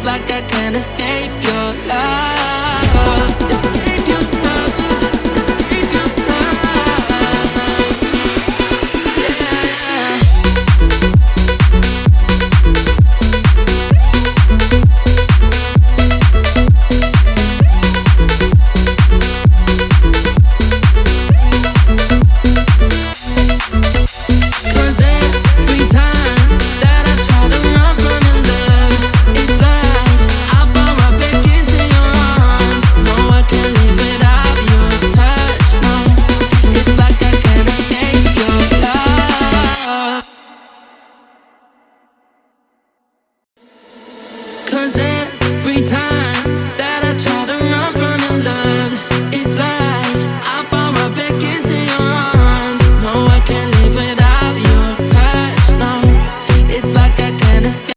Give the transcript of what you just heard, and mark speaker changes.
Speaker 1: It's like I can't escape your love. Escape your love. Escape your love. Yeah. Cause every time that I try to run from your love, it's like I fall right back into your arms. No, I can't live without your touch, no. It's like I can't escape your love. Cause